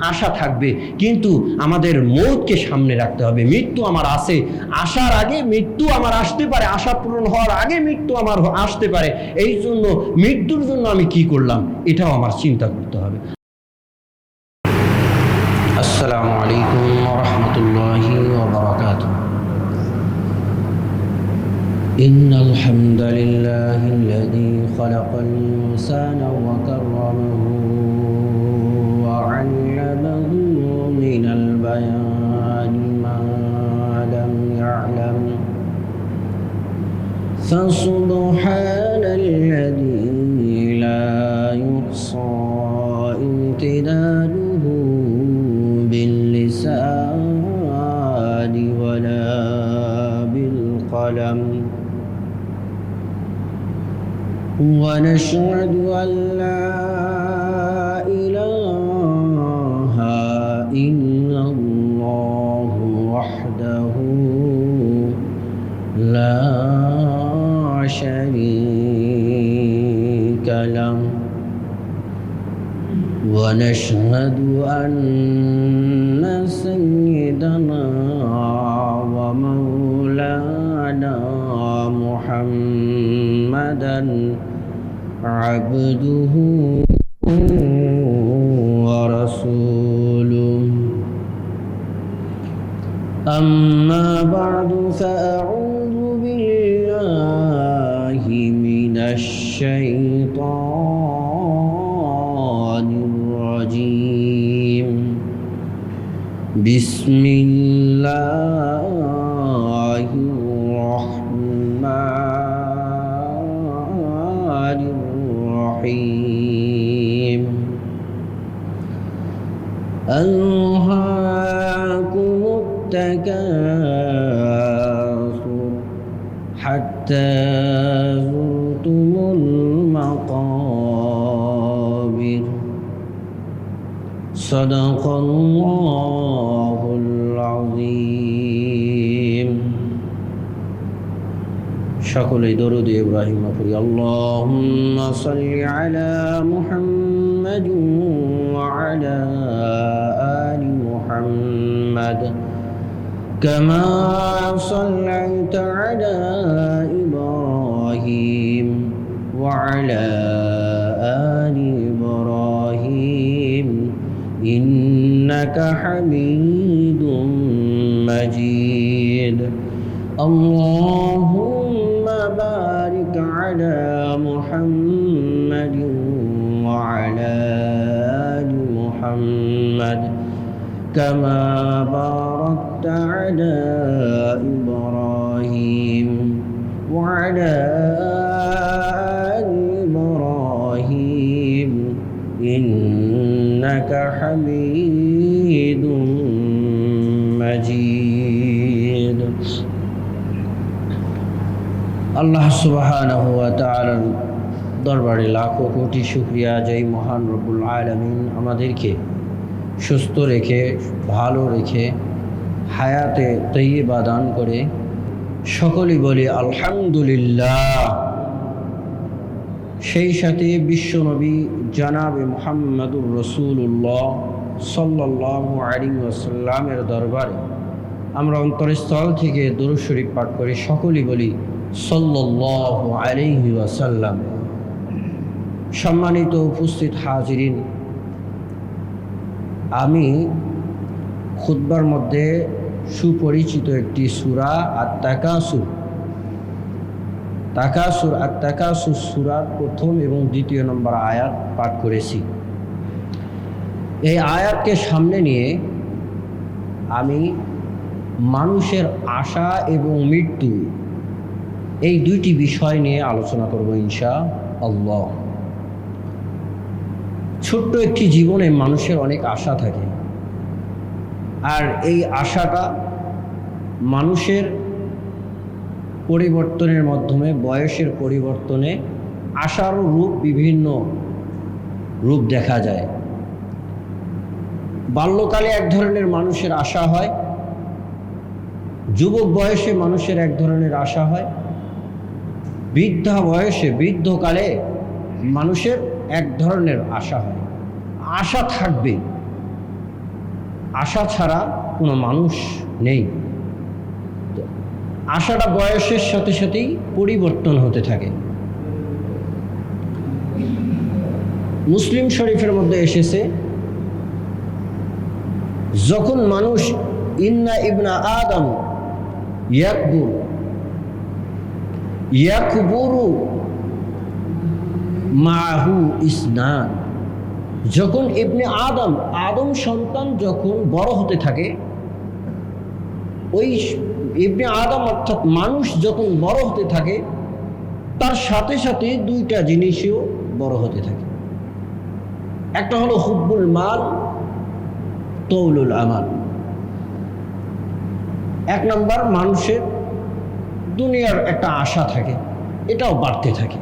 আশা থাকবে, কিন্তু আমাদের মৌতকে সামনে রাখতে হবে। মৃত্যু আমার আছে, আসার আগে মৃত্যু আমার আসতে পারে, আশা পূরণ হওয়ার আগে মৃত্যু আমার আসতে পারে। এই জন্য মৃত্যুর জন্য আমি কি করলাম এটাও আমার চিন্তা করতে হবে। আসসালামু আলাইকুম ওয়া রাহমাতুল্লাহি ওয়া বারাকাতুহু। ইন্নাল হামদালিল্লাহিল্লাযী খালাকাল ইনসানা ওয়া কাররামাহু ওয়া 'আল্লামাহু মিনাল বায়ানি মা লাম ইয়া'লাম ফাসুবহানাল্লাযী লা ইউহসা ইমতিদাদুহু باللسان ولا بالقلم ونشهد أن لا إله إلا الله وحده لا شريك له ونشهد أن سيدنا ومولانا محمدا عبده ورسوله. أما بعد فأعوذ بالله من الشيطان الرجيم. بسم الله الرحمن الرحيم. ألهاكم التكاثر حتى زرتم المقابر. صدق الله العظيم. সকলেই দরুদ ইব্রাহিম পড়ি। আল্লাহুম্মা সাল্লি আলা মুহাম্মাদ ওয়া আলা আলি মুহাম্মাদ কামা সাল্লাইতা আলা ইব্রাহিম ওয়া আলা আলি ইব্রাহিম ইন্নাকা হামিদুম মাজিদ। আল্লাহুম্মা বারিক আলা মুহাম্মাদিন ওয়া আলা আলি মুহাম্মাদ কামা বারাকতা আলা ইব্রাহিম ওয়া আলা আলি ইব্রাহিম ইন্নাকা হামিদুম মাজিদ। আল্লাহ সুবহানাহু ওয়া তাআলার দরবারে লাখো কোটি শুকরিয়া যে মহান রব্বুল আলামিন আমাদেরকে সুস্থ রেখে ভালো রেখে হায়াতে তৈয়বা দান করে। সকলেই বলি আলহামদুলিল্লাহ। সেই সাথে বিশ্বনবী জনাবে মুহাম্মদুর রাসূলুল্লাহ সাল্লাল্লাহু আলাইহি ওয়াসাল্লামের দরবারে আমরা অন্তরস্থল থেকে দুরূদ শরীফ পাঠ করে সকলেই বলি সাল্লাল্লাহু আলাইহি ওয়াসাল্লাম। সম্মানিত উপস্থিত হাজিরিন, আমি খুতবার মধ্যে সুপরিচিত একটি সূরা আত-তাকাসুর আত-তাকাসুর সূরার প্রথম এবং দ্বিতীয় নম্বর আয়াত পাঠ করেছি। এই আয়াতকে সামনে নিয়ে আমি মানুষের আশা এবং মৃত্যু এই দুইটি বিষয় নিয়ে আলোচনা করব ইনশাআল্লাহ। ছোট্ট একটি জীবনে মানুষের অনেক আশা থাকে, আর এই আশাটা মানুষের পরিবর্তনের মাধ্যমে, বয়সের পরিবর্তনে আশারও বিভিন্ন রূপ দেখা যায়। বাল্যকালে এক ধরনের মানুষের আশা হয়, যুবক বয়সে মানুষের এক ধরনের আশা হয়, বৃদ্ধা বয়সে বৃদ্ধকালে মানুষের এক ধরনের আশা হয়। আশা থাকবে, আশা ছাড়া কোনো মানুষ নেই। আশাটা বয়সের সাথে সাথেই পরিবর্তন হতে থাকে। মুসলিম শরীফের মধ্যে এসেছে, যখন মানুষ ইন্না ইবনা আদম ইয়াকবুরু মাহু ইসনান, যখন ইবনে আদম সন্তান যখন বড় হতে থাকে, ওই ইবনে আদম অর্থাৎ মানুষ যখন বড় হতে থাকে, তার সাথে সাথে দুইটা জিনিসও বড় হতে থাকে। একটা হলো হুব্বুল মাল, তৌলুল আমাল। এক নম্বর, মানুষের দুনিয়ার একটা আশা থাকে, এটাও বাড়তে থাকে।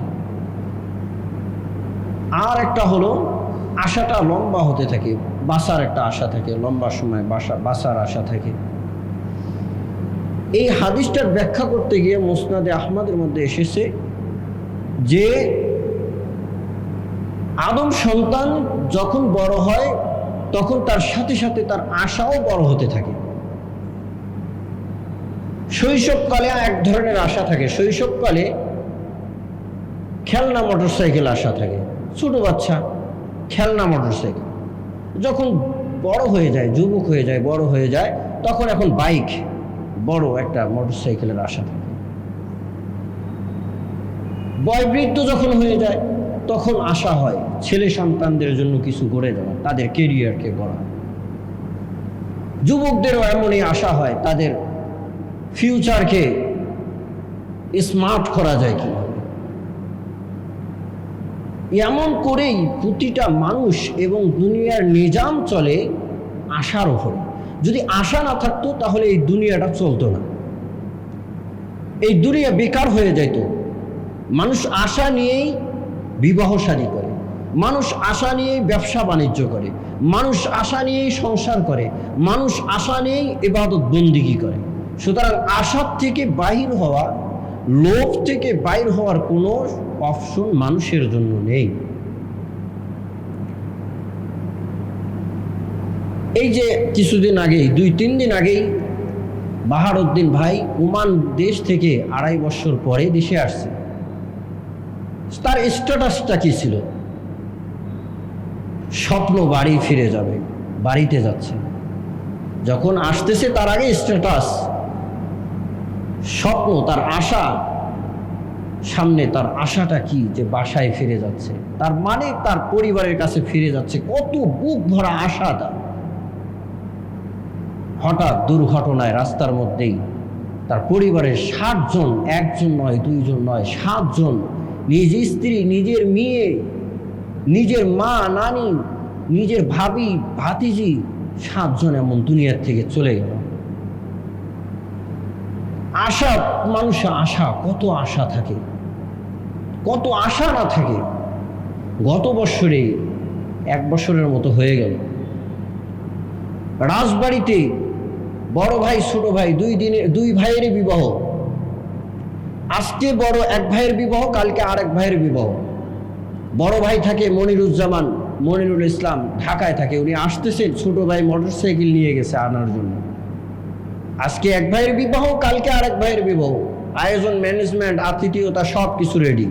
আর একটা হলো আশাটা লম্বা হতে থাকে, বাঁচার একটা আশা থাকে, লম্বা সময় বাঁচার আশা থাকে। এই হাদিসটার ব্যাখ্যা করতে গিয়ে মুসনাদে আহমদের মধ্যে এসেছে যে আদম সন্তান যখন বড় হয় তখন তার সাথে সাথে তার আশাও বড় হতে থাকে। শৈশবকালে এক ধরনের আশা থাকে, শৈশবকালে খেলনা মোটরসাইকেল আশা থাকে, ছোট বাচ্চা খেলনা মোটরসাইকেল। যখন বড় হয়ে যায়, যুবক হয়ে যায়, বড় হয়ে যায়, তখন এখন বাইক, বড় একটা মোটরসাইকেলের আশা থাকে। বয়োবৃদ্ধ যখন হয়ে যায় তখন আশা হয় ছেলে সন্তানদের জন্য কিছু গড়ে দেওয়া, তাদের কেরিয়ারকে গড়া। যুবকদেরও এমনই আশা হয় তাদের ফিউচারকে স্মার্ট করা যায় কিভাবে। এমন করেই প্রতিটা মানুষ এবং দুনিয়ার নিজাম চলে আশার উপরে। যদি আশা না থাকতো তাহলে এই দুনিয়াটা চলতো না, এই দুনিয়া বেকার হয়ে যেত। মানুষ আশা নিয়েই বিবাহ শাদী করে, মানুষ আশা নিয়েই ব্যবসা বাণিজ্য করে, মানুষ আশা নিয়েই সংসার করে, মানুষ আশা নিয়েই ইবাদত বন্দিগি করে। সুতরাং আশার থেকে বাহির হওয়া, লোভ থেকে বাইর হওয়ার কোনো অপশন মানুষের জন্য নেই। এই যে কিছুদিন আগেই, 2-3 দিন আগেই বাহারউদ্দিন ভাই ওমান দেশ থেকে 2.5 বছর পরে দেশে আসছে। তার স্ট্যাটাসটা কি ছিল? স্বপ্ন বাড়ি ফিরে যাবে, বাড়িতে যাচ্ছে। যখন আসতেছে তার আগে স্ট্যাটাস স্বপ্ন, তার আশা, সামনে তার আশাটা কি যে বাসায় ফিরে যাচ্ছে, তার মানে তার পরিবারের কাছে ফিরে যাচ্ছে। কত বুক ভরা আশা তার। হঠাৎ দুর্ঘটনায় রাস্তার মধ্যেই তার পরিবারের 60 জন, একজন নয়, 2 জন নয়, 7 জন, নিজের স্ত্রী, নিজের মেয়ে, নিজের মা, নানি, নিজের ভাবি, ভাতিজি, 7 জন এমন দুনিয়ার থেকে চলে গেল। আশা, মানুষের আশা, কত আশা থাকে, কত আশা না থাকে। গত বছরে 1 বছরের মতো হয়ে গেল, রাজবাড়িতে বড় ভাই ছোট ভাই 2 ভাইয়েরই বিবাহ। আজকে বড় এক ভাইয়ের বিবাহ, কালকে আরেক ভাইয়ের বিবাহ। বড় ভাই থাকে মনিরুল ইসলাম, ঢাকায় থাকে। উনি আসতেছেন, ছোট ভাই মোটরসাইকেল নিয়ে গেছে আনার জন্য। আজকে এক ভাইয়ের বিবাহ, কালকে আরেক ভাইয়ের বিবাহ। আয়োজন, ম্যানেজমেন্ট, আতিথেয়তা সব কিছু রেডি।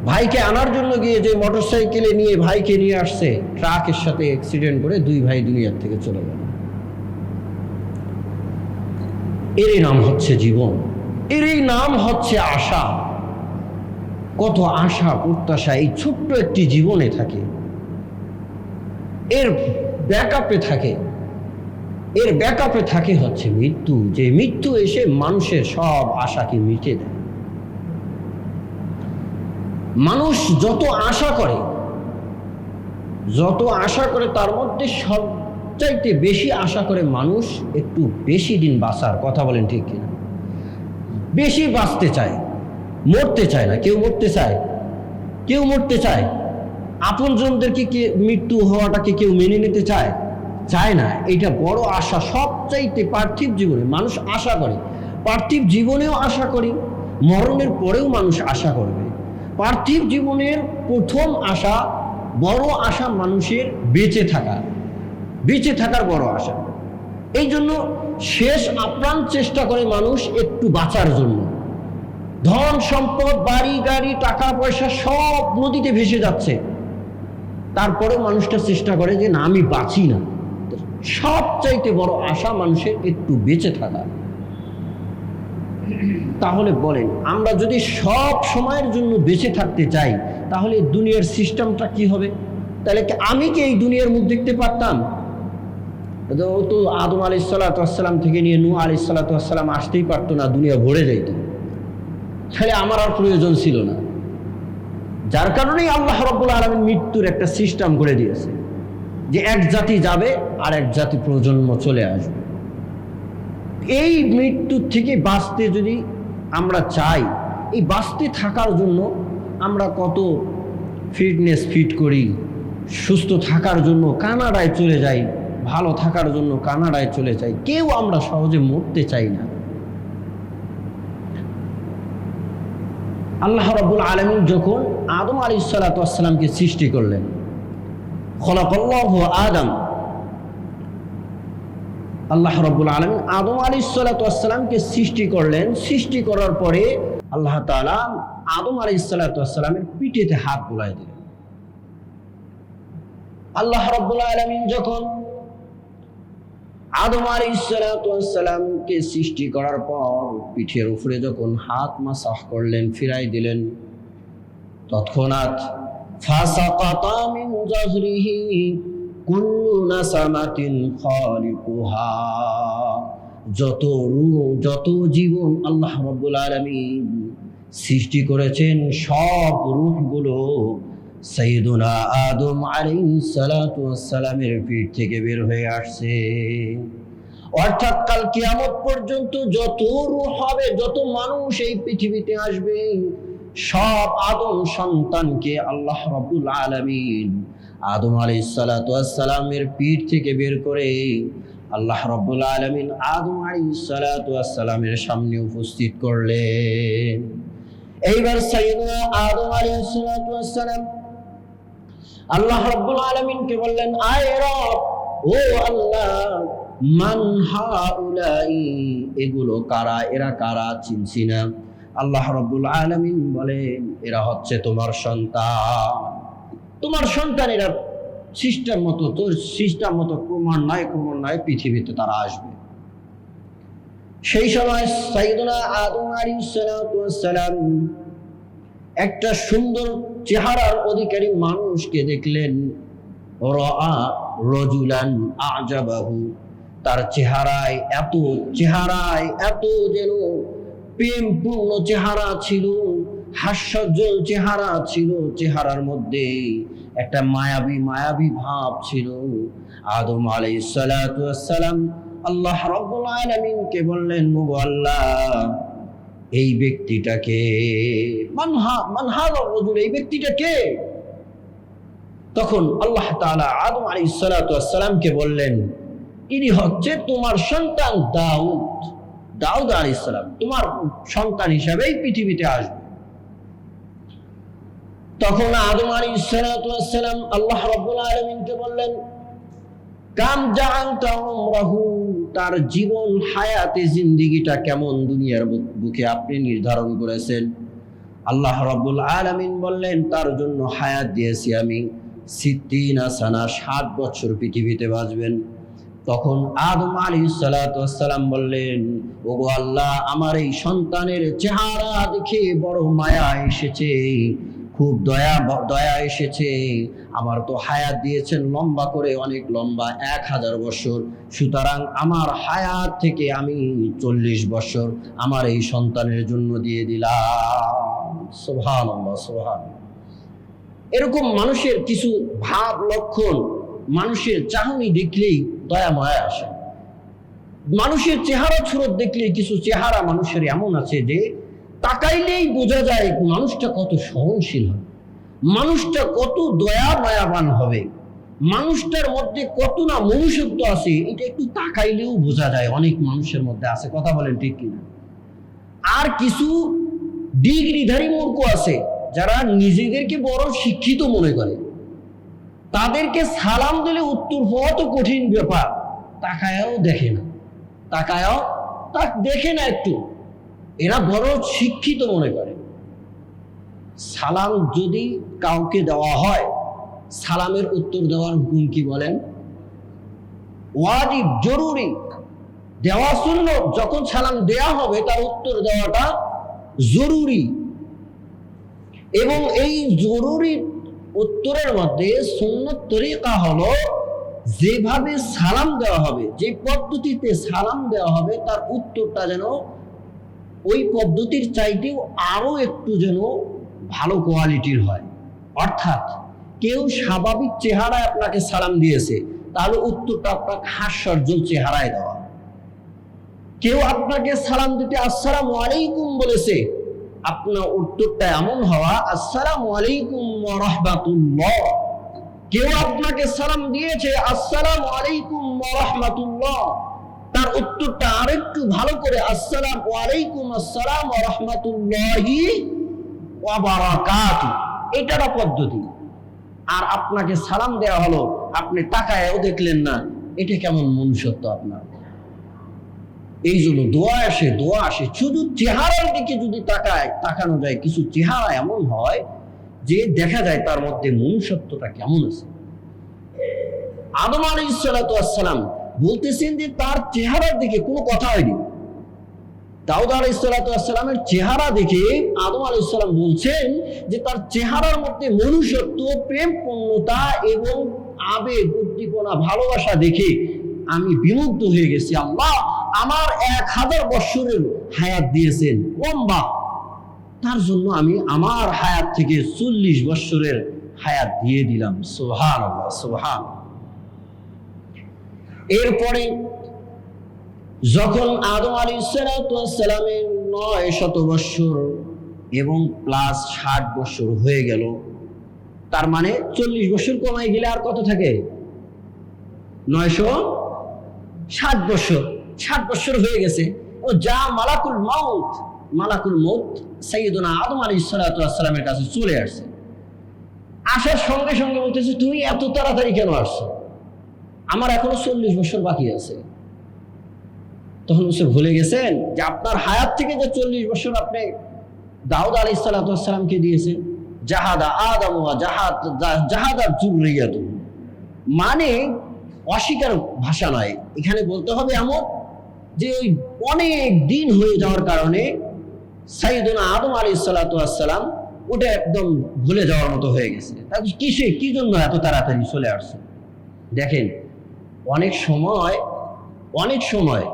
ভাইকে আনার জন্য গিয়ে যে মোটরসাইকেলে নিয়ে ভাইকে নিয়ে আসছে, ট্রাকের সাথে অ্যাক্সিডেন্ট করে 2 ভাই দুনিয়ার থেকে চলে গেল। এরই নাম হচ্ছে জীবন, এরই নাম হচ্ছে আশা। কত আশা প্রত্যাশা এই ছোট্ট একটি জীবনে থাকে। এর ব্যাকআপে থাকে হচ্ছে মৃত্যু, যে মৃত্যু এসে মানুষের সব আশাকে মিটে দেয়। মানুষ যত আশা করে তার মধ্যে সবচাইতে বেশি আশা করে মানুষ একটু বেশি দিন বাঁচার। কথা বলেন ঠিক কিনা? বেশি বাঁচতে চায়, মরতে চায় না। কেউ মরতে চায়, আপনজনদেরকে মৃত্যু হওয়াটাকে কেউ মেনে নিতে চায় না। এটা বড় আশা। সবচাইতে পার্থিব জীবনে মানুষ আশা করে, পার্থিব জীবনেও আশা করি, মরণের পরেও মানুষ আশা করবে। পার্থিব জীবনের প্রথম আশা, বড় আশা মানুষের বেঁচে থাকা। বেঁচে থাকার বড় আশা। এই জন্য শেষ আপ্রাণ চেষ্টা করে মানুষ একটু বাঁচার জন্য। ধন সম্পদ, বাড়ি গাড়ি, টাকা পয়সা সব নদীতে ভেসে যাচ্ছে, তারপরে মানুষটা চেষ্টা করে যে না, আমি বাঁচি না। সবচাইতে বড় আশা মানুষের একটু বেঁচে থাকা। তাহলে বলেন, আমরা যদি সব সময়ের জন্য বেঁচে থাকতে চাই, তাহলে দুনিয়ার সিস্টেমটা কি হবে? তাহলে আমি কি এই দুনিয়ার মুখ দেখতে পারতাম? তো আদম আলাইহিসসালাম থেকে নিয়ে নূহ আলাইহিসসালাম আসতেই পারতো না, দুনিয়া ভরে যাইত, তাহলে আমার আর প্রয়োজন ছিল না। যার কারণেই আল্লাহ রাব্বুল আলামিন মৃত্যুর একটা সিস্টেম করে দিয়েছে, যে এক জাতি যাবে আর এক জাতি প্রজন্ম চলে আসবে। এই মৃত্যুর থেকে বাঁচতে যদি আমরা চাই, এই বাঁচতে থাকার জন্য আমরা কত ফিট করি, সুস্থ থাকার জন্য কানাডায় চলে যাই, ভালো থাকার জন্য কানাডায় চলে যাই। কেউ আমরা সহজে মরতে চাই না। আল্লাহ রাব্বুল আলামিন যখন আদম আলাইহিসসালামকে সৃষ্টি করলেন, খলাকাল্লাহু আদম, আল্লাহ রাব্বুল আলামিন আদম আলাইহিসসালামকে সৃষ্টি করলেন। সৃষ্টি করার পরে আল্লাহ তাআলা আদম আলাইহিসসালামের পিঠেতে হাত বুলায় দিলেন। আল্লাহ রাব্বুল আলামিন যখন আদম আলাইহিসসালামকে সৃষ্টি করার পর পিঠের উপরে যখন হাত মাসাহ করলেন, ফিরাই দিলেন, তৎক্ষণাৎ ফাসাকাতা মিন জাহরিহি কুল্লু নাসামাতিন খালিকুহা, যত রূহ, যত জীবন আল্লাহ রাব্বুল আলামিন সৃষ্টি করেছেন, সব রূহগুলো সাইয়্যিদুনা আদম আলাইহিসসালামের পিঠ থেকে বের হয়ে আসছে। অর্থাৎ কাল কিয়ামত পর্যন্ত যত রূহ হবে, যত মানুষ এই পৃথিবীতে আসবে, সব আদম সন্তানকে আল্লাহ রাব্বুল আলামিন আদম আলাইহিসসালামের পিঠ থেকে বের করে আল্লাহ রাব্বুল আলামিন আদম আলাইহিসসালামের সামনে উপস্থিত করলেন। এইবার সাইয়্যিদুনা আদম আলাইহিসসালাম আল্লাহ রাব্বুল আলামিনকে বললেন, আয় রব, ও আল্লাহ, মান হাউলাই, এগুলো কারা, এরা কারা, চিনছি না। আল্লাহ রাব্বুল আলামিন বলেন, এরা হচ্ছে তোমার সন্তান, তোমার সন্তান, এরা সিস্টেম মতো, তোর সিস্টেম মতো ক্রমান্বয়ে পৃথিবীতে তারা আসবে। সেই সময় সাইয়্যিদুনা আদম আলাইহিসসালাম একটা সুন্দর চেহারার অধিকারী মানুষকে দেখলেন। রাআ রাজুলান আ'জাবাহু, তার চেহারায় এত যেন প্রেমপূর্ণ চেহারা ছিল, হাস্যোজ্জ্বল চেহারা ছিল, চেহারার মধ্যে একটা মায়াবী ভাব ছিল। আদম আলাইহিসসালাম আল্লাহ রাব্বুল আলামিনকে বললেন, ওগো আল্লাহ, এই ব্যক্তিটাকে, মান হাযার রাজুল, এই ব্যক্তিটা কে? তখন আল্লাহ তাআলা আদম আলাইহিসসালামকে বললেন, ইনি হচ্ছে তোমার সন্তান দাউদ আলাইহিস সালাম, তোমার সন্তান হিসাবেই পৃথিবীতে আসবে। তখন আদম আলাইহিসসালাম আল্লাহ রাব্বুল আলামিনকে বললেন, কাম জাআলতা উমরাহু, তার জীবন হায়াতে জিন্দেগিটা কেমন দুনিয়ার বুকে আপনি নির্ধারণ করেছেন? আল্লাহ রাব্বুল আলামিন বললেন, তার জন্য হায়াত দিয়েছি আমি 60 সানা, 60 বছর পৃথিবীতে বাঁচবেন। তখন আদম আলাইহিসসালাম বললেন, ওগো আল্লাহ, আমার এই সন্তানের চেহারা দেখে বড় মায়া এসেছে, খুব দয়া এসেছে। আমার তো হায়াত দিয়েছেন লম্বা করে, অনেক লম্বা, 1000 বছর, সুতরাং আমার হায়াত থেকে আমি 40 বছর আমার এই সন্তানের জন্য দিয়ে দিলাম। সুবহানাল্লাহ, সুবহানাল্লাহ। এরকম মানুষের কিছু ভাব লক্ষণ, মানুষের চাহনি দেখলেই দয়া মায়া আসে। মানুষের চেহারা ছুরত দেখলেই কিছু চেহারা মানুষের এমন আছে যে তাকাইলেই বোঝা যায় মানুষটা কত সহনশীল হবে, মানুষটা কত দয়া মায়াবান হবে, মানুষটার মধ্যে কত না মনুষ্যত্ব আছে, এটা একটু তাকাইলেও বোঝা যায় অনেক মানুষের মধ্যে আছে। কথা বলেন ঠিক কিনা? আর কিছু ডিগ্রিধারী মূর্খ আছে যারা নিজেদেরকে বড় শিক্ষিত মনে করে, তাদেরকে সালাম দিলে উত্তর হওয়া তো কঠিন ব্যাপার, তাকায়াও দেখে না, তাকায়াও দেখে না একটু। এরা বড় শিক্ষিত মনে করে। সালাম যদি কাউকে দেওয়া হয়, সালামের উত্তর দেওয়ার গুণ কি বলেন? ওয়াজিব, জরুরি, দেওয়া সুন্নাত। যখন সালাম দেয়া হবে তার উত্তর দেওয়াটা জরুরি, এবং এই জরুরি উত্তরের মধ্যে সুন্নত তরিকা হলো যেভাবে সালাম দেওয়া হবে, যে পদ্ধতিতে সালাম দেওয়া হবে তার উত্তরটা যেন ওই পদ্ধতির চাইতেও আরো একটু যেন ভালো কোয়ালিটির হয়। অর্থাৎ কেউ স্বাভাবিক চেহারায় আপনাকে সালাম দিয়েছে, তাহলে উত্তরটা আপনার হাস্যজ্জ্বল চেহারায় দেওয়া। কেউ আপনাকে সালাম দিতে আসসালামু আলাইকুম বলেছে, আপনার উত্তরটা এমন হওয়া আসসালামু আলাইকুম ওয়া রাহমাতুল্লাহ। কেউ আপনাকে সালাম দিয়েছে আসসালামু আলাইকুম ওয়া রাহমাতুল্লাহ, তার উত্তরটা আরেকটু ভালো করে আসসালামু আলাইকুম আসসালাম ওয়া রাহমাতুল্লাহি ওয়া বারাকাতুহু। এটার পদ্ধতি। আর আপনাকে সালাম দেওয়া হলো, আপনি তাকায়ও দেখলেন না, এটা কেমন মনুষ্যত্ব আপনার? এই জন্য দোয়া আসে শুধু চেহারার দিকে যদি তাকানো যায়, কিছু চেহারা এমন হয় যে দেখা যায় তার মধ্যে মনুষ্যত্বটা কেমন আছে। আদম আলাইহিস সালাতু ওয়াস সালাম বলতেছেন যে তার চেহারার দিকে কোনো কথা হয়নি। দাউদ আলাইহিস সালাতু ওয়াস সালামের চেহারা দেখে আদম আলাইহিস সালাম বলছেন যে তার চেহারার মধ্যে মনুষ্যত্ব, প্রেম, পূর্ণতা এবং আবেগ, উদ্দীপনা, ভালোবাসা দেখে আমি বিমুগ্ধ হয়ে গেছি। আল্লাহ আমার 1000 বছরের হায়াত দিয়েছেন লম্বা, তার জন্য আমি আমার হায়াত থেকে 40 বছরের হায়াত দিয়ে দিলাম। সুবহানাল্লাহ, সুবহানাল্লাহ। এরপরে যখন আদম আলাইহিস সালামের 900 বছর এবং প্লাস 60 বছর হয়ে গেল, তার মানে 40 বছর কমাই গেলে আর কত থাকে? 960 বছর। 60 বছর হয়ে গেছে। ও যা মালাকুল মউত সাইয়্যিদুনা আদম আলাইহিস সালামের কাছে চলে আসছে। আসার সঙ্গে সঙ্গে বলতেছে, তুমি এত তাড়াতাড়ি কেন আসছো? আমার এখনো 40 বছর বাকি আছে। তখন সে ভুলে গেছেন যে আপনার হায়াত থেকে যে 40 বছর আপনি দাউদ আলাইহিস সালামকে দিয়েছেন। জাহাদা আদম ওয়া জাহাদা যুররিয়াতু, মানে অস্বীকার ভাষা নয়, এখানে বলতে হবে এমন যে ওই অনেক দিন হয়ে যাওয়ার কারণে সাইয়্যিদুনা আদম আলাইহিস সালাম ওটা একদম ভুলে যাওয়ার মতো হয়ে গেছে। তাহলে কি জন্য এত তাড়াতাড়ি চলে আসছে? দেখেন, অনেক সময়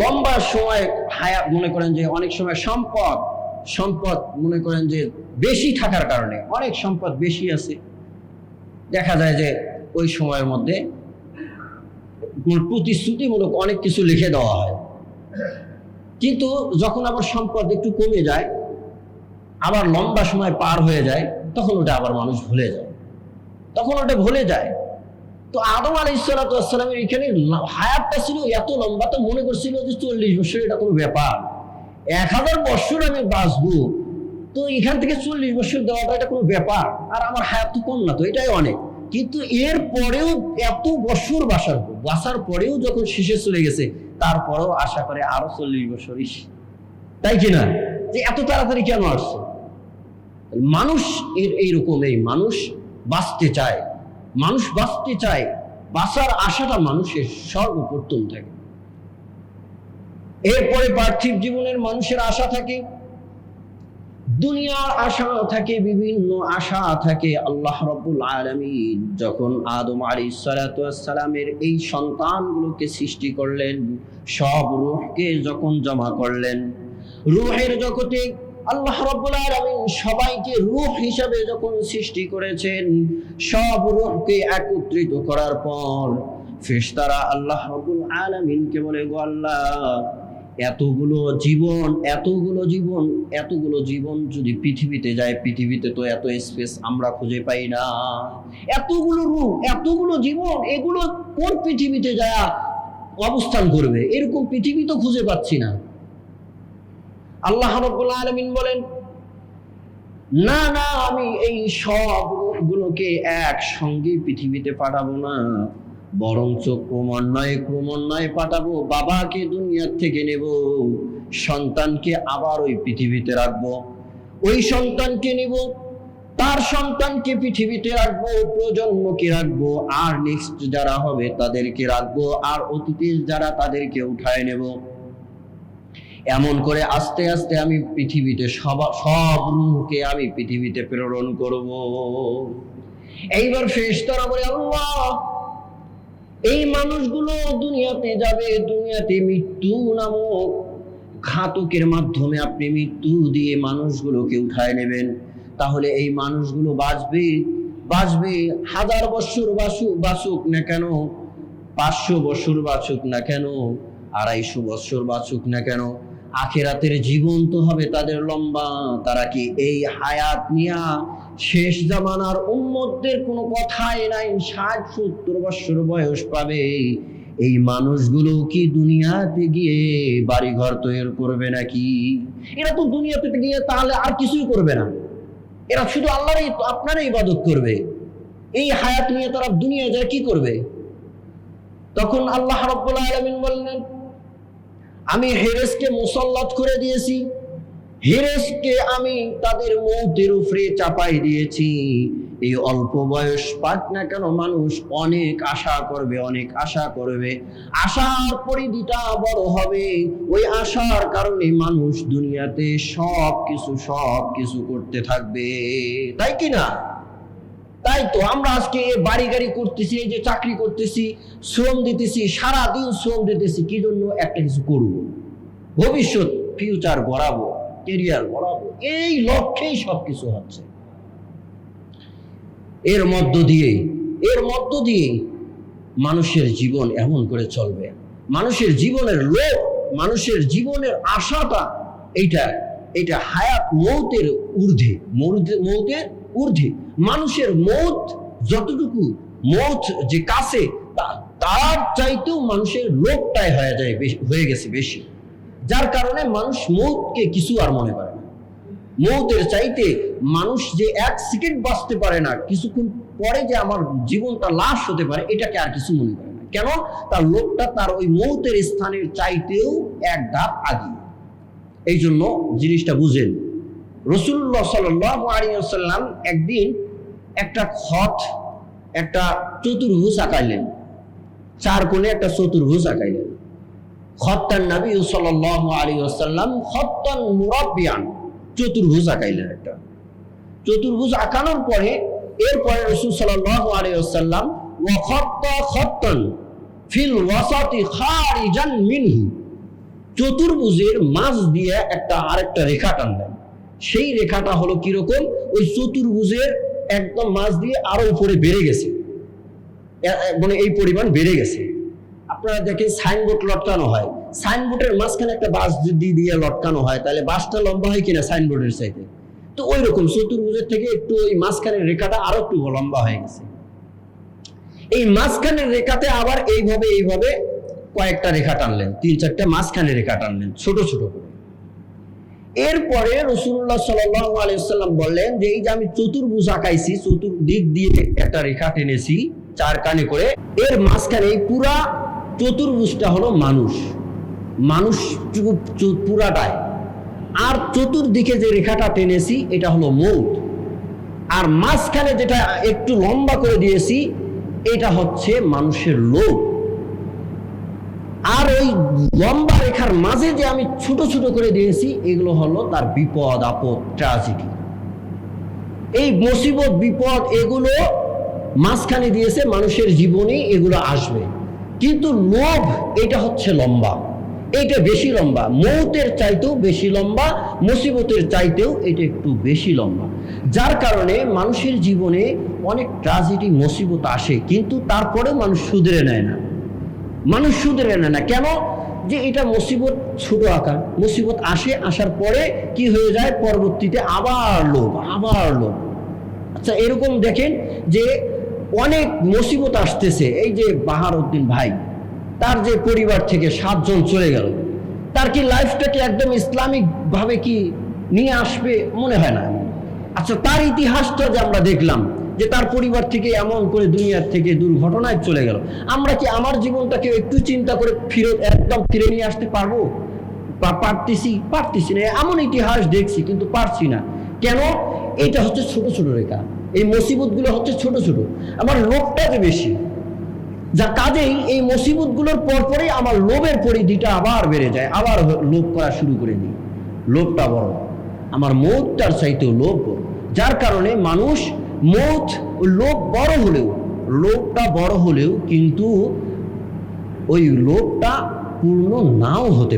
লম্বা সময় হায়াত, মনে করেন যে অনেক সময় সম্পদ মনে করেন যে বেশি থাকার কারণে, অনেক সম্পদ বেশি আছে, দেখা যায় যে ওই সময়ের মধ্যে প্রতিশ্রুতিমূলক অনেক কিছু লিখে দেওয়া হয়। কিন্তু যখন আবার সম্পদ একটু কমে যায়, আবার লম্বা সময় পার হয়ে যায়, তখন ওটা আবার মানুষ ভুলে যায়। তো আদম আলাইহিস সালামের এখানে হায়াতটা ছিল এত লম্বা, তো মনে করছিল যে 40 বছর এটা কোনো ব্যাপার, 1000 বছর আমি বাঁচবো, তো এখান থেকে 40 বছর দেওয়াটা এটা কোনো ব্যাপার, আর আমার হায়াত তো কম না, তো এটাই অনেক। কিন্তু এর পরেও এত বছর বাঁচার পরেও যখন শেষে চলে গেছে, তারপরেও আশা করে আরো 40 বছর, তাই কিনা? যে এত তাড়াতাড়ি কেন আসছে? মানুষ এইরকম, মানুষ বাঁচতে চায়, বাঁচার আশাটা মানুষের সর্বপ্রথম থাকে। এরপরে পার্থিব জীবনের মানুষের আশা থাকে, দুনিয়ার আশা থাকে, বিভিন্ন আশা থাকে। আল্লাহ রাব্বুল আলামিন যখন আদম আলাইহিস সালামের এই সন্তানগুলোকে সৃষ্টি করলেন, সব রূহকে যখন জমা করলেন, রূহের জগতে আল্লাহ রাব্বুল আলামিন সবাইকে রূহ হিসাবে যখন সৃষ্টি করেছেন, সব রূহকে একত্রিত করার পর ফেরেশতারা আল্লাহ রাব্বুল আলামিনকে বলে, গো আল্লাহ, এতগুলো জীবন যদি পৃথিবীতে যায়, পৃথিবীতে তো এত স্পেস আমরা খুঁজে পাই না, এতগুলো রূহ, এতগুলো জীবন, এগুলো কোন পৃথিবীতে যায় অবস্থান করবে? এরকম পৃথিবী তো খুঁজে পাচ্ছি না। আল্লাহ রাব্বুল আলামিন বলেন, না না, আমি এই সবগুলোকে একসঙ্গে পৃথিবীতে পাঠাবো না, বরঞ্চ ক্রমান্বয়ে ক্রমান্বয়ে পাঠাবো। বাবাকে দুনিয়ার থেকে নেব, সন্তানকে আবার ওই পৃথিবীতে রাখবো, ওই সন্তানকে নেব, তার সন্তানকে পৃথিবীতে রাখবো, প্রজন্মকে রাখবো, আর নেক্সট যারা হবে তাদেরকে রাখবো, আর অতীতের যারা তাদেরকে উঠায় নেব। এমন করে আস্তে আস্তে আমি পৃথিবীতে সব রূহকে আমি পৃথিবীতে প্রেরণ করব। এইবার ফেরেশতারা বলে, আল্লাহ, এই মানুষগুলো দুনিয়াতে যাবে, দুনিয়াতে মৃত্যু নামক ঘাতকের মাধ্যমে আপনি মৃত্যু দিয়ে মানুষগুলোকে উঠায় নেবেন, তাহলে এই মানুষগুলো বাঁচবে, বাঁচবে 1000 বছর বাঁচুক না কেন, 500 বছর বাঁচুক না কেন, 250 বছর বাঁচুক না কেন, আখিরাতের জীবন তো হবে তাদের লম্বা। তারা কি এই হায়াত নিয়া শেষ জামানার উম্মতদের কোনো কথাই নাই 60-70 বছর বয়স পাবে? এই মানুষগুলো কি দুনিয়াতে গিয়ে বাড়িঘর তৈরি করবে নাকি? এরা তো দুনিয়াতে গিয়ে তাহলে আর কিছুই করবে না, এরা শুধু আল্লাহরই আপনারই ইবাদত করবে। এই হায়াত নিয়ে তারা দুনিয়া যায় কি করবে? তখন আল্লাহ রাব্বুল আলামিন বললেন, আমি হেরেসকে মুসাল্লাত করে দিয়েছি, হেরেসকে আমি তাদের মৌতের উপরে চাপাই দিয়েছি। এই অল্প বয়স পাক না কেন মানুষ অনেক আশা করবে, অনেক আশা করবে, আশার পরিধিটা বড় হবে। ওই আশার কারণে মানুষ দুনিয়াতে সব কিছু করতে থাকবে, তাই কি না? তাই তো আমরা আজকে বাড়ি গাড়ি করতেছি, এই যে চাকরি করতেছি, শ্রম দিতেছি, সারাদিন শ্রম দিতেছি, কি জন্য? একটা কিছু করব, ভবিষ্যৎ ফিউচার গড়াবো, কেরিয়ার গড়াবো, এই লক্ষ্যেই সবকিছু হচ্ছে। এর মধ্য দিয়ে মানুষের জীবন এমন করে চলবে। মানুষের জীবনের লোভ, মানুষের জীবনের আশাটা এইটা হায়াত মৌতের ঊর্ধ্বে, মৌতের ঊর্ধ্বে। মানুষের মৌত যতটুকু, মৌত যে কাছে, তার চাইতেও মানুষের লোভটাই হয়ে গেছে বেশি, যার কারণে মানুষ মৌতকে কিছু আর মনে করে না। মৌতের চাইতে মানুষ যে 1 সেকেন্ড বাঁচতে পারে না, কিছুক্ষণ পরে যে আমার জীবনটা লাশ হতে পারে, এটাকে আর কিছু মনে করে না। কেন? তার লোকটা তার ওই মৌতের স্থানের চাইতেও 1 ধাপ আগে। এই জন্য জিনিসটা বুঝেন। রাসূলুল্লাহ সাল্লাল্লাহু আলাইহি ওয়াসাল্লাম একদিন একটা চতুর্ভুজ আঁকাইলেন, 4 কোণে একটা চতুর্ভুজ আঁকাইলেন। খত্তান নবী সাল্লাল্লাহু আলাইহি ওয়াসাল্লাম খত্তান মুরাব্বিয়ান, চতুর্ভুজ আঁকাইলেন। একটা চতুর্ভুজ আঁকানোর পরে এরপরে রাসূল সাল্লাল্লাহু আলাইহি ওয়াসাল্লাম ওয়া খাত্তা খাত্তান ফিল ওয়াসাতি খারিজান মিনহু, চতুর্ভুজের মাঝ দিয়ে আরেকটা রেখা টানলেন। সেই রেখাটা হলো কিরকম? ওই চতুর্ভুজের একদম মাঝ দিয়ে আরো উপরে বেড়ে গেছে, মানে এই পরিমাণ বেড়ে গেছে। আপনারা দেখেন সাইনবোর্ড লটকানো হয়, সাইনবোর্ডের মাঝখানে একটা বাঁশ দিয়ে লটকানো হয়, তাহলে বাঁশটা লম্বা হয় কিনা সাইনবোর্ডের চাইতে? তো ওই রকম চতুর্ভুজের থেকে একটু ওই মাঝখানের রেখাটা আরো একটু লম্বা হয়ে গেছে। এই মাঝখানের রেখাতে আবার এইভাবে কয়েকটা রেখা টানলেন, 3-4টা মাঝখানে রেখা টানলেন ছোট ছোট করে। এরপরে রাসূলুল্লাহ সাল্লাল্লাহু আলাইহি ওয়াসাল্লাম বললেন যে এই যে আমি চতুর্ভুজ আঁকাইছি, চতুর্দিক দিয়ে একটা রেখা টেনেছি 4 কানে করে, এর মাঝখানে এই পুরা চতুর্ভুজটা হলো মানুষ পুরাটাই, আর চতুর্দিকে যে রেখাটা টেনেছি এটা হলো মৌত, আর মাঝখানে যেটা একটু লম্বা করে দিয়েছি এটা হচ্ছে মানুষের লোভ। আর ওই লম্বা রেখার মাঝে যে আমি ছোট ছোট করে দিয়েছি এগুলো হলো তার বিপদ আপদ, ট্র্যাজেডি। এই মুসিবত বিপদ এগুলো মাঝখানে দিয়েছে, মানুষের জীবনে এগুলো আসবে। কিন্তু লোভ এটা হচ্ছে লম্বা, এটা বেশি লম্বা, মৌতের চাইতেও বেশি লম্বা, মুসিবতের চাইতেও এটা একটু বেশি লম্বা। যার কারণে মানুষের জীবনে অনেক ট্র্যাজেডি মুসিবত আসে, কিন্তু তারপরেও মানুষ শুধরে নেয় না। কেন? যে এটা মুসিবত ছোট আকার, মুসিবত আসার পরে কি হয়ে যায়, পরবর্তীতে আবার লোভ। আচ্ছা, এরকম দেখেন যে অনেক মুসিবত আসতেছে। এই যে বাহারউদ্দিন ভাই, তার যে পরিবার থেকে 7 জন চলে গেল, তার কি লাইফটাকে একদম ইসলামিক ভাবে কি নিয়ে আসবে? মনে হয় না। আচ্ছা, তার ইতিহাসটা যে আমরা দেখলাম যে তার পরিবার থেকে এমন করে দুনিয়ার থেকে দুর্ঘটনায় চলে গেল, আমরা কি আমার জীবনটাকে একটু চিন্তা করে একদম ফিরে নিয়ে আসতে পারবো? পারতেছি না। এমন ইতিহাস দেখছি কিন্তু পারছি না। কেন? এটা হচ্ছে ছোট ছোট রেখা, এই মুসিবতগুলো হচ্ছে ছোট ছোট, আমার লোভটা যে বেশি, যা কাজেই এই মুসিবতগুলোর পরপরই আমার লোভের পরিধিটা আবার বেড়ে যায়, আবার লোভ করা শুরু করে দিই। লোভটা বড়, আমার মৌতটার চাইতেও লোভ বড়, যার কারণে মানুষ মৌত লোভটা বড় হলেও কিন্তু ওই লোভটা পূর্ণ নাও হতে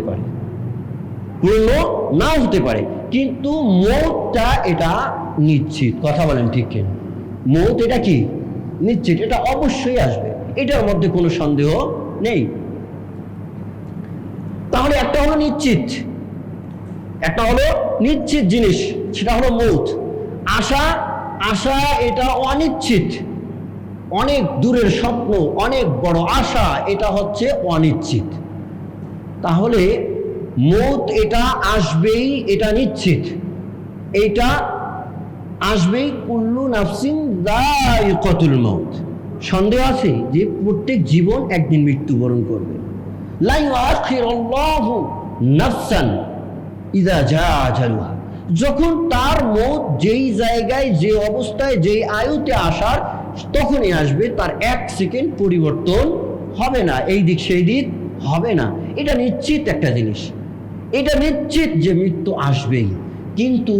পারে, কিন্তু মৌতটা এটা নিশ্চিত। কথা বলেন ঠিক কিনা? মৌত এটা কি নিশ্চিত, এটা অবশ্যই আসবে, এটার মধ্যে কোনো সন্দেহ নেই। তাহলে একটা হলো নিশ্চিত জিনিস, সেটা হলো মৌত। আশা এটা অনিশ্চিত, অনেক দূরের স্বপ্ন, অনেক বড় আশা, এটা হচ্ছে অনিশ্চিত। তাহলে মৌত এটা আসবেই, এটা নিশ্চিত, এটা আসবেই। কুল্লু নাফসিন যায়িকাতুল মৌত, সন্দেহ আছে যে প্রত্যেক জীবন একদিন মৃত্যুবরণ করবে। লা ইউআখিরুল্লাহু নাফসান ইযা জাআ আজালুহা, যখন তার মৌত যেই জায়গায়, যে অবস্থায়, যেই আয়ুতে আসার তখনই আসবে, তার এক সেকেন্ড পরিবর্তন হবে না, এই দিক সেই দিক হবে না। এটা নিশ্চিত একটা জিনিস, এটা নিশ্চিত যে মৃত্যু আসবেই। কিন্তু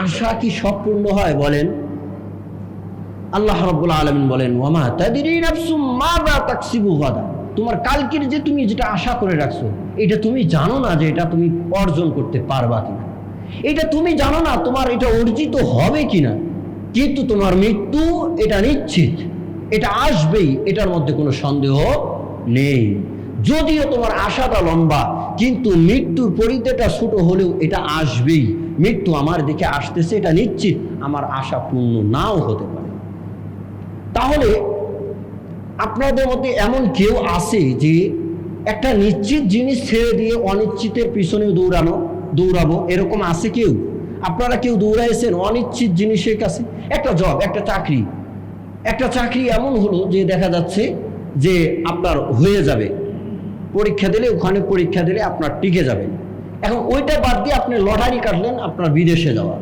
আশা কি সব পূর্ণ হয়? বলেন। আল্লাহ রাব্বুল আলামিন বলেন, ওয়ামা তাদরি নাফসুম মাযা তাকসিবু গাদা, তোমার কালকের যে তুমি যেটা আশা করে রাখছো, এটা তুমি জানো না যে এটা তুমি অর্জন করতে পারবা কিনা, এটা তুমি জানো না তোমার এটা অর্জিত হবে কিনা। কিন্তু তোমার মৃত্যু এটা নিশ্চিত, এটা আসবেই, এটার মধ্যে কোনো সন্দেহ নেই। যদিও তোমার আশাটা লম্বা, কিন্তু মৃত্যুর পরিধিটা ছোট হলেও এটা আসবেই। মৃত্যু আমার দিকে আসতেছে, এটা নিশ্চিত, আমার আশা পূর্ণ নাও হতে পারে। তাহলে আপনাদের মধ্যে এমন কেউ আছে যে একটা নিশ্চিত জিনিস ছেড়ে দিয়ে অনিশ্চিতের পিছনে দৌড়াবো, এরকম আছে কেউ? আপনারা কেউ দৌড়াইছেন অনিশ্চিত জিনিসের কাছে? একটা জব, একটা চাকরি এমন হলো যে দেখা যাচ্ছে যে আপনার হয়ে যাবে, ওখানে পরীক্ষা দিলে আপনার টিকে যাবে। এখন ওইটা বাদ দিয়ে আপনি লটারি কাটলেন আপনার বিদেশে যাওয়া,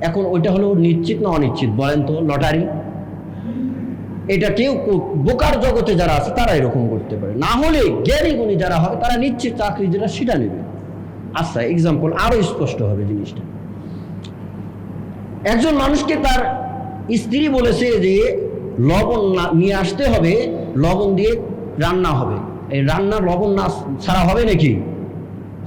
এখন ওইটা হলো নিশ্চিত না অনিশ্চিত? বলেন তো। লটারি, এটা কেউ বোকার জগতে যারা আছে তারা এরকম করতে পারে, না হলে জ্ঞানী গুণী যারা হবে তারা নিশ্চিত চাকরি যেটা সেটা নেবে। আচ্ছা, এক্সাম্পল আরো স্পষ্ট হবে জিনিসটা। একজন মানুষকে তার স্ত্রী বলেছে যে লবণ নিয়ে আসতে হবে, লবণ দিয়ে রান্না হবে। এই রান্না লবণ না ছাড়া হবে নাকি?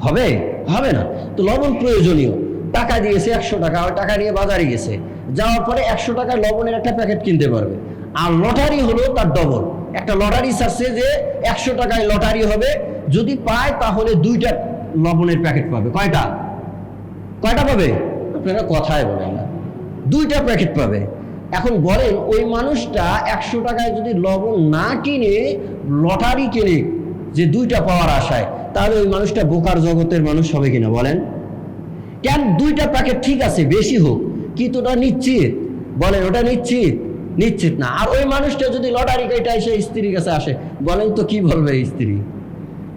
হবে না। তো লবণ প্রয়োজনীয়, টাকা দিয়েছে 100 টাকা, ওই টাকা নিয়ে বাজারে গেছে, যাওয়ার পরে 100 টাকায় লবণের একটা প্যাকেট কিনতে পারবে। আর লটারি হলো তার ডবল, একটা লটারি ছাড়ছে যে 100 টাকায় লটারি হবে, যদি পায় তাহলে 2টা লবণের প্যাকেট পাবে। কয়টা পাবে? আপনারা কথায় বলেন না, 2টা প্যাকেট পাবে। এখন বলেন ওই মানুষটা 100 টাকায় যদি লবণ না কিনে লটারি কিনে যে 2টা পাওয়ার আশায়, তাহলে ওই মানুষটা বোকার জগতের মানুষ হবে কিনা বলেন? কেন? 2টা প্যাকেট ঠিক আছে বেশি হোক, কিন্তু ওটা নিশ্চিত? বলেন ওটা নিশ্চিত না। আর ওই মানুষটা যদি লটারি কেটে এসে স্ত্রীর কাছে আসে, বলেন তো কি বলবে স্ত্রী?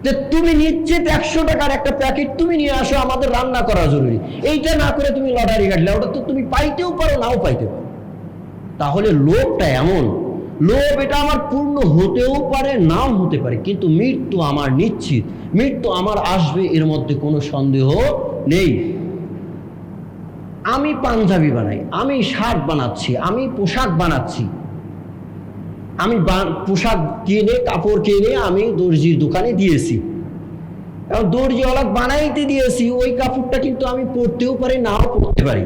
যে তুমি নিশ্চিত 100 টাকার একটা প্যাকেট তুমি নিয়ে আসো, আমাদের রান্না করা জরুরি, এইটা না করে তুমি লটারি কাটলে, ওটা তো তুমি পাইতেও পারো নাও পাইতে পারো। তাহলে লোভটা এমন, লোভ এটা আমার পূর্ণ হতেও পারে নাও হতে পারে, কিন্তু মৃত্যু আমার নিশ্চিত, মৃত্যু আমার আসবে, এর মধ্যে কোনো সন্দেহ নেই। আমি পাঞ্জাবি বানাই, আমি শার্ট বানাচ্ছি, আমি পোশাক বানাচ্ছি, আমি পোশাক কিনে কাপড় কিনে আমি দর্জির দোকানে দিয়েছি, এবং দর্জিওয়ালা বানাইতে দিয়েছি, ওই কাপড়টা কিন্তু আমি পরতেও পারি নাও পরতে পারি।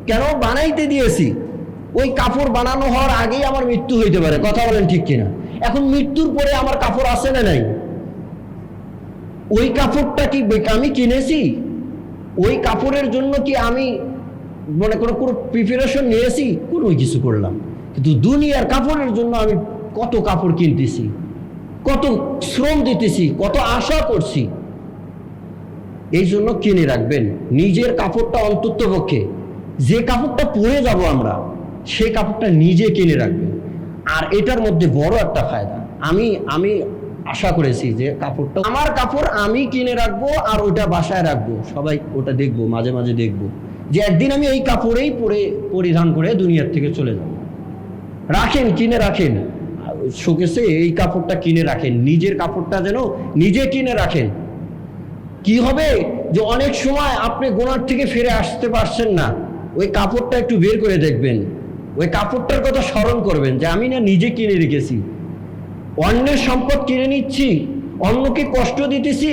কেন? বানাইতে দিয়েছি, ওই কাপড় বানানো হওয়ার আগেই আমার মৃত্যু হইতে পারে। কথা বলেন ঠিক কিনা? এখন মৃত্যুর পরে আমার কাপড় আছে না নাই? ওই কাপড়টা কি আমি কিনেছি? ওই কাপড়ের জন্য কি আমি মনে করো কোনো প্রিপারেশন নিয়েছি? কোনো কিছু করলাম। কিন্তু দুনিয়ার কাপড়ের জন্য আমি কত কাপড় কিনতেছি, কত শ্রম দিতেছি, কত আশা করছি। এই জন্য কিনে রাখবেন নিজের কাপড়টা অন্তত পক্ষে, যে কাপড়টা পরে যাব আমরা, সেই কাপড়টা নিজে কিনে রাখবে। আর এটার মধ্যে বড় একটা ফায়দা, আমি আমি আশা করেছি যে কাপড়টা, আমার কাপড় আমি কিনে রাখবো আর ওটা বাসায় রাখবো, সবাই ওটা দেখবো, মাঝে মাঝে দেখবো যে একদিন আমি এই কাপড়েই পরিধান করে দুনিয়ার থেকে চলে যাব। রাখেন, কিনে রাখেন, শোকেসে এই কাপড়টা কিনে রাখেন, নিজের কাপড়টা যেন নিজে কিনে রাখেন। কি হবে যে অনেক সময় আপনি গুনার থেকে ফিরে আসতে পারছেন না, ওই কাপড়টা একটু বের করে দেখবেন, ওই কাপড়টার কথা স্মরণ করবেন যে আমি না নিজে কিনে রেখেছি, অন্যের সম্পদ কিনে নিচ্ছি, অন্যকে কষ্ট দিতেছি।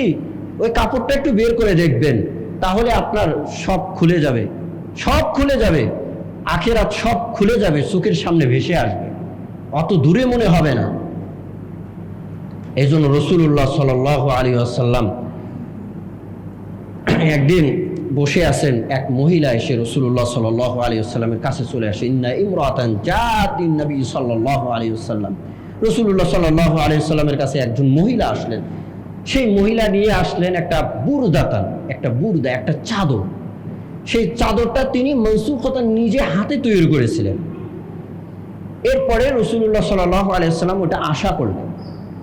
ওই কাপড়টা একটু বের করে দেখবেন, তাহলে আপনার সব খুলে যাবে, সব খুলে যাবে, আখিরাত সব খুলে যাবে, চোখের সামনে ভেসে আসবে, অত দূরে মনে হবে না। এই জন্য রাসূলুল্লাহ সাল্লাল্লাহু আলাইহি ওয়াসাল্লাম একদিন বসে আছেন, এক মহিলা এসে রাসূলুল্লাহ সাল্লাল্লাহু আলাইহি ওয়াসাল্লামের কাছে চলে আসে। ইন্না ইমরাতান জাতিন নবী সাল্লাল্লাহু আলাইহি ওয়াসাল্লাম, রাসূলুল্লাহ সাল্লাল্লাহু আলাইহি ওয়াসাল্লামের কাছে একজন মহিলা আসলেন। সেই মহিলা নিয়ে আসলেন একটা বুরদাতান, একটা বুরদা, একটা চাদর। সেই চাদরটা তিনি মনসুখতান নিজে হাতে তৈরি করেছিলেন। এরপরে রাসূলুল্লাহ সাল্লাল্লাহু আলাইহি ওয়াসাল্লাম ওটা আশা করলেন।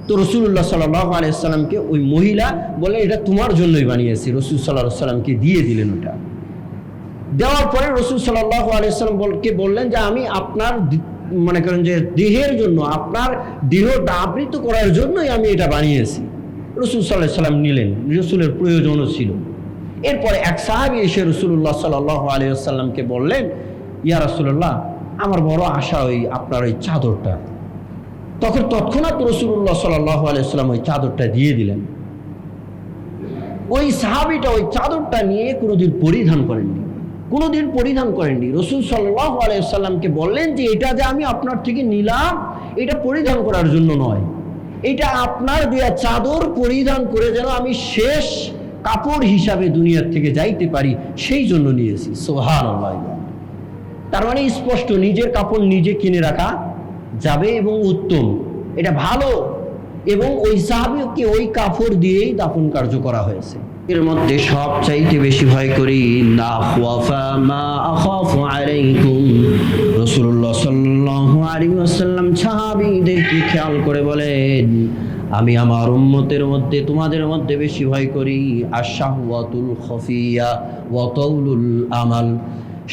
তো রাসূলুল্লাহ সাল্লাল্লাহু আলাইহি ওয়াসাল্লামকে ওই মহিলা বলে, এটা তোমার জন্যই বানিয়েছি। রাসূল সাল্লাল্লাহু আলাইহি ওয়াসাল্লামকে দিয়ে দিলেন ওটা। দেওয়ার পরে রাসূল সাল্লাল্লাহু আলাইহি ওয়াসাল্লামকে বললেন যে আমি আপনার মনে করেন যে দেহের জন্য, আপনার দেহটা আবৃত করার জন্যই আমি এটা বানিয়েছি। রাসূল সাল্লাল্লাহু আলাইহি ওয়াসাল্লাম নিলেন, রাসূলের প্রয়োজনও ছিল। এরপরে এক সাহাবী এসে রাসূলুল্লাহ সাল্লাল্লাহু আলাইহি ওয়াসাল্লামকে বললেন, ইয়া রাসূলুল্লাহ, আমার বড় আশা ওই আপনার ওই চাদরটা। তখন তৎক্ষণাৎ রাসূলুল্লাহ সাল্লাল্লাহু আলাইহি ওয়াসাল্লাম ওই চাদরটা দিয়ে দিলেন। ওই সাহাবীটা ওই চাদরটা নিয়ে কোনোদিন পরিধান করেননি, কোনোদিন পরিধান করেননি। রাসূল সাল্লাল্লাহু আলাইহি ওয়াসাল্লামকে বললেন যে এটা যে আমি আপনার থেকে নিলাম, এটা পরিধান করার জন্য নয়, এটা আপনার দেয়া চাদর পরিধান করে যেন আমি শেষ কাপড় হিসাবে দুনিয়ার থেকে যাইতে পারি, সেই জন্য নিয়েছি। সুবহানাল্লাহ। তার মানে স্পষ্ট, নিজের কাপড় নিজে কিনে রাখা যাবে এবং উত্তম, এটা ভালো। এবং ওই সাহাবীকে ওই কাপড় দিয়েই দাফন কার্য করা হয়েছে। এর মধ্যে সবচাইতে বেশি ভয় করি লা খাওফা মা আখাফু আলাইকুম, রাসূলুল্লাহ সাল্লাল্লাহু আলাইহি ওয়াসাল্লাম সাহাবীদেরকে খেয়াল করে বলেন, আমি আমার উম্মতের মধ্যে, তোমাদের মধ্যে বেশি ভয় করি আশ-শাহওয়াতুল খাফিয়া ওয়া তাউলুল আমাল।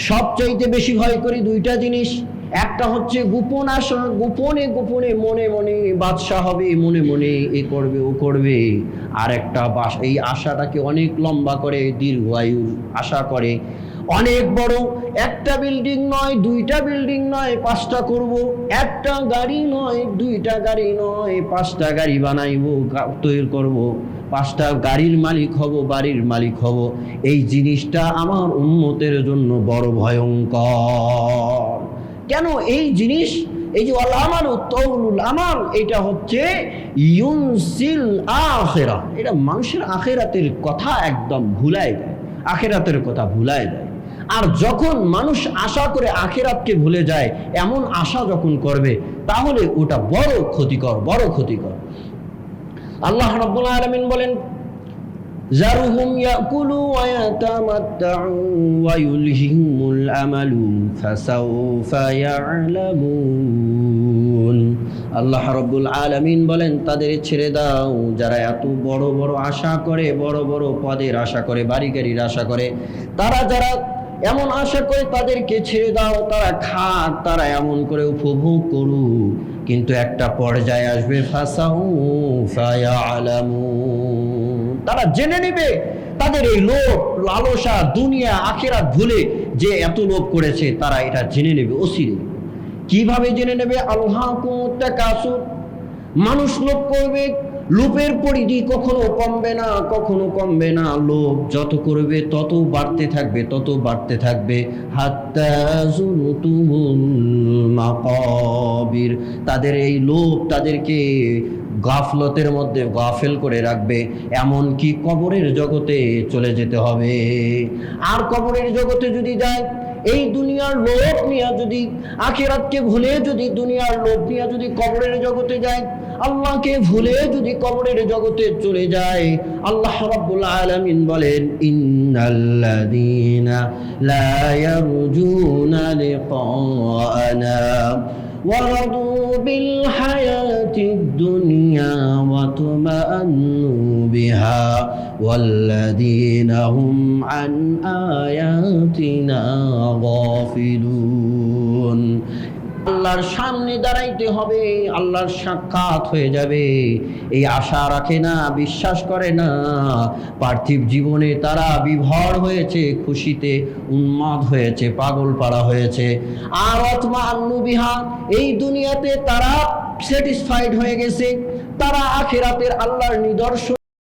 সবচাইতে বেশি ভয় করি দুইটা জিনিস, একটা হচ্ছে গোপন আশা, গোপনে গোপনে মনে মনে বাদশা হবে, মনে মনে এ করবে ও করবে। আর একটা এই আশাটাকে অনেক লম্বা করে, দীর্ঘায়ুর আশা করে, অনেক বড়, একটা বিল্ডিং নয়, দুইটা বিল্ডিং নয়, 5টা করব, একটা গাড়ি নয়, দুইটা গাড়ি নয়, 5টা গাড়ি বানাইবো, তৈরি করব, 5টা গাড়ির মালিক হব, বাড়ির মালিক হব। এই জিনিসটা আমার উম্মতের জন্য বড় ভয়ঙ্কর। কেন এই জিনিস? এই যে আল আমালু তাউলুল আমাল, এটা হচ্ছে ইউনসিল আখিরা, এটা মানুষের আখিরাতের কথা একদম ভুলায় দেয়, আখিরাতের কথা ভুলায় দেয়। আর যখন মানুষ আশা করে আখিরাতকে ভুলে যায়, এমন আশা যখন করবে, তাহলে ওটা বড় ক্ষতিকর, বড় ক্ষতিকর। আল্লাহ রাব্বুল আলামিন বলেন, যারহুম ইয়াকুলু ওয়া ইয়াতামাত্তাউ ওয়া ইউলহিহিমুল আমালু ফাসাউফা ইয়ালামুন। আল্লাহ রাব্বুল আলামিন বলেন, তাদের ছেড়ে দাও যারা এত বড় বড় আশা করে, বড় বড় পদের আশা করে, বাড়ি গাড়ির আশা করে, তারা যারা এমন আশা করে তাদেরকে ছেড়ে দাও, তারা খাক, তারা এমন করে উপভোগ করুক, কিন্তু একটা পর্যায়ে আসবে ফাসাউফা ইয়ালামুন, তারা জেনে নেবে তাদের এই লোভ লালসা দুনিয়া আখিরাত ভুলে যে এত লোভ করেছে, তারা এটা জেনে নেবে অচিরে। কিভাবে জেনে নেবে? আলহাকুমুত তাকাসুর, মানুষ লোভ করবে, লোভের পরিধি কখনো কমবে না, কখনো কমবে না। লোভ যত করবে তত বাড়তে থাকবে, তত বাড়তে থাকবে। হাত্তা যুরতুমুল মাকাবির, তাদের এই লোভ তাদেরকে গাফলতের মধ্যে গাফেল করে রাখবে, এমন কি কবরের জগতে চলে যেতে হবে। আর কবরের জগতে যদি যায়, এই দুনিয়ার লোভ নিয়ে যদি, আখিরাতকে ভুলে যদি দুনিয়ার লোভ নিয়ে যদি কবরের জগতে যায়, আল্লাহকে ভুলে যদি কবরের জগতে চলে যায়, আল্লাহ রাব্বুল আলামিন বলেন ইন্নাল্লাযীনা লা ইয়ারজুনা লিকাআনা ورضوا بالحياة الدنيا واطمأنوا بها والذين هم عن آياتنا غافلون। আল্লাহর সামনে দাঁড়াইতে হবে, আল্লাহর সাক্ষাৎ হয়ে যাবে, এই আশা রাখে না, বিশ্বাস করে না। পার্থিব জীবনে তারা বিভোর হয়েছে, খুশিতে উন্মাদ হয়েছে, পাগল পাড়া হয়েছে। আর আত্মা বিহা, এই দুনিয়াতে তারা স্যাটিসফাইড হয়ে গেছে, তারা আখিরাতের আল্লাহর নিদর্শন